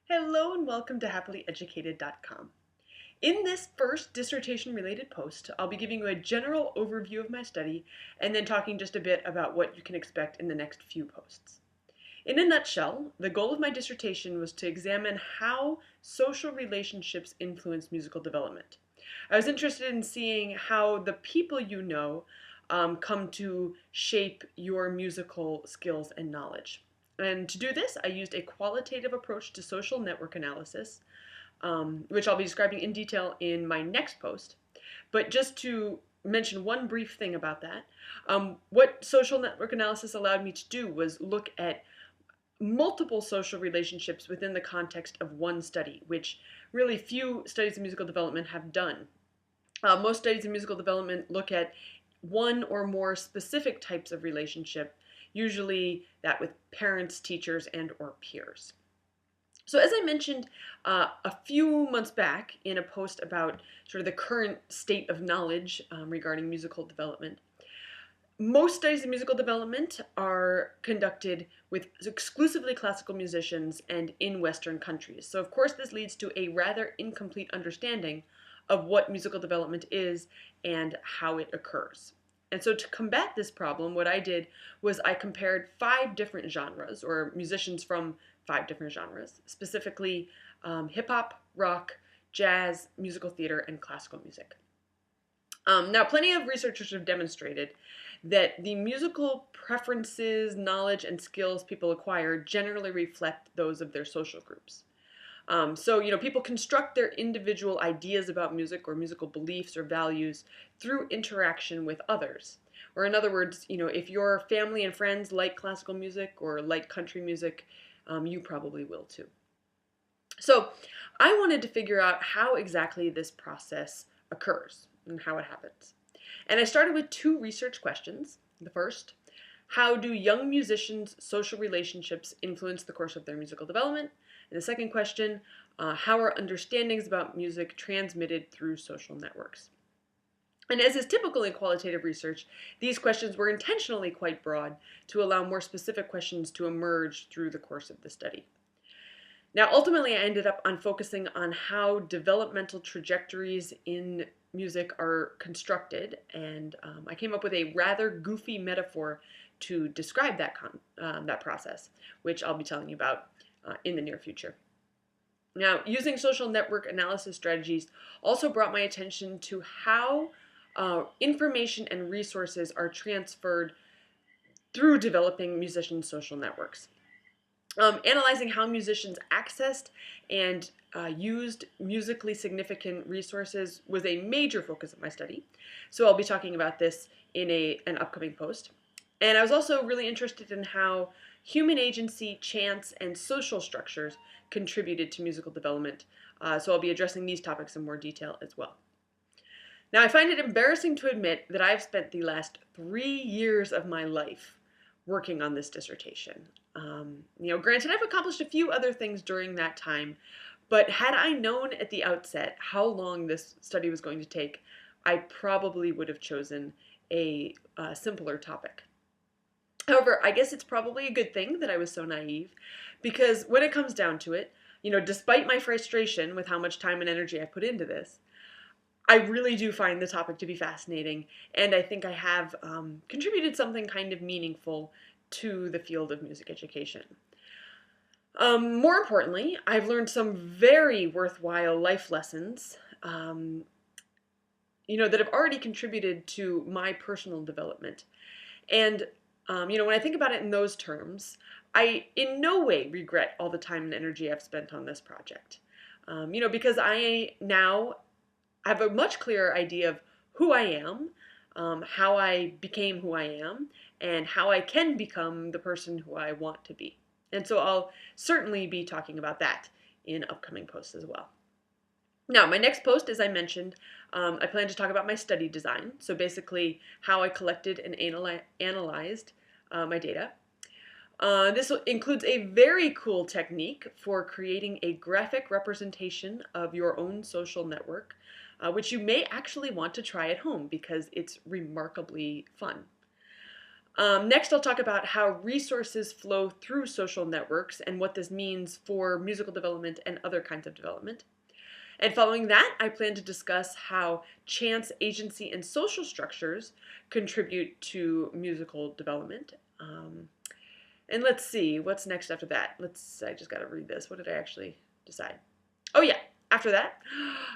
Hello and welcome to happilyeducated.com. In this first dissertation-related post, I'll be giving you a general overview of my study and then talking just a bit about what you can expect in the next few posts. In a nutshell, the goal of my dissertation was to examine how social relationships influence musical development. I was interested in seeing how the people you know come to shape your musical skills and knowledge. And to do this, I used a qualitative approach to social network analysis, which I'll be describing in detail in my next post. But just to mention one brief thing about that, what social network analysis allowed me to do was look at multiple social relationships within the context of one study, which really few studies in musical development have done. Most studies in musical development look at one or more specific types of relationship, usually that with parents, teachers, and or peers. So as I mentioned a few months back in a post about sort of the current state of knowledge regarding musical development, most studies in musical development are conducted with exclusively classical musicians and in Western countries. So of course this leads to a rather incomplete understanding of what musical development is and how it occurs. And so to combat this problem, what I did was I compared 5 different genres, or musicians from 5 different genres, specifically hip-hop, rock, jazz, musical theater, and classical music. Now, plenty of researchers have demonstrated that the musical preferences, knowledge, and skills people acquire generally reflect those of their social groups. So, people construct their individual ideas about music or musical beliefs or values through interaction with others. Or in other words, if your family and friends like classical music or like country music, you probably will too. So I wanted to figure out how exactly this process occurs and how it happens. And I started with 2 research questions. The first, how do young musicians' social relationships influence the course of their musical development? And the second question, how are understandings about music transmitted through social networks? And as is typical in qualitative research, these questions were intentionally quite broad to allow more specific questions to emerge through the course of the study. Now, ultimately, I ended up on focusing on how developmental trajectories in music are constructed, and I came up with a rather goofy metaphor to describe that process, which I'll be telling you about in the near future. Now, using social network analysis strategies also brought my attention to how information and resources are transferred through developing musicians' social networks. Analyzing how musicians accessed and used musically significant resources was a major focus of my study. So I'll be talking about this in an upcoming post. And I was also really interested in how human agency, chance, and social structures contributed to musical development. So I'll be addressing these topics in more detail as well. Now, I find it embarrassing to admit that I've spent the last 3 years of my life working on this dissertation. Granted, I've accomplished a few other things during that time, but had I known at the outset how long this study was going to take, I probably would have chosen a simpler topic. However, I guess it's probably a good thing that I was so naive, because when it comes down to it, despite my frustration with how much time and energy I put into this, I really do find the topic to be fascinating, and I think I have contributed something kind of meaningful to the field of music education. More importantly, I've learned some very worthwhile life lessons, that have already contributed to my personal development. And, when I think about it in those terms, I in no way regret all the time and energy I've spent on this project. Because I now have a much clearer idea of who I am, how I became who I am, and how I can become the person who I want to be. And so I'll certainly be talking about that in upcoming posts as well. Now, my next post, as I mentioned, I plan to talk about my study design. So basically how I collected and analyzed my data. This includes a very cool technique for creating a graphic representation of your own social network, which you may actually want to try at home because it's remarkably fun. Next, I'll talk about how resources flow through social networks and what this means for musical development and other kinds of development. And following that, I plan to discuss how chance, agency, and social structures contribute to musical development. And let's see, what's next after that? I just got to read this. What did I actually decide? Oh yeah, after that,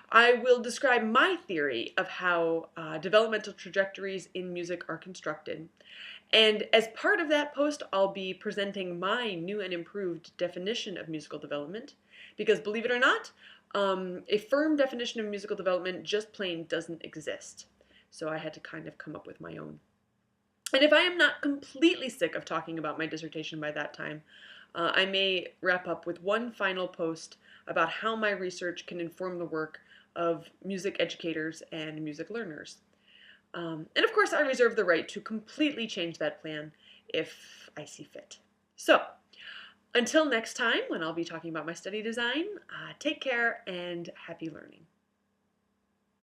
I will describe my theory of how developmental trajectories in music are constructed. And as part of that post, I'll be presenting my new and improved definition of musical development. Because believe it or not, a firm definition of musical development just plain doesn't exist. So I had to kind of come up with my own. And if I am not completely sick of talking about my dissertation by that time, I may wrap up with one final post about how my research can inform the work of music educators and music learners. And of course, I reserve the right to completely change that plan if I see fit. So, until next time, when I'll be talking about my study design, take care and happy learning.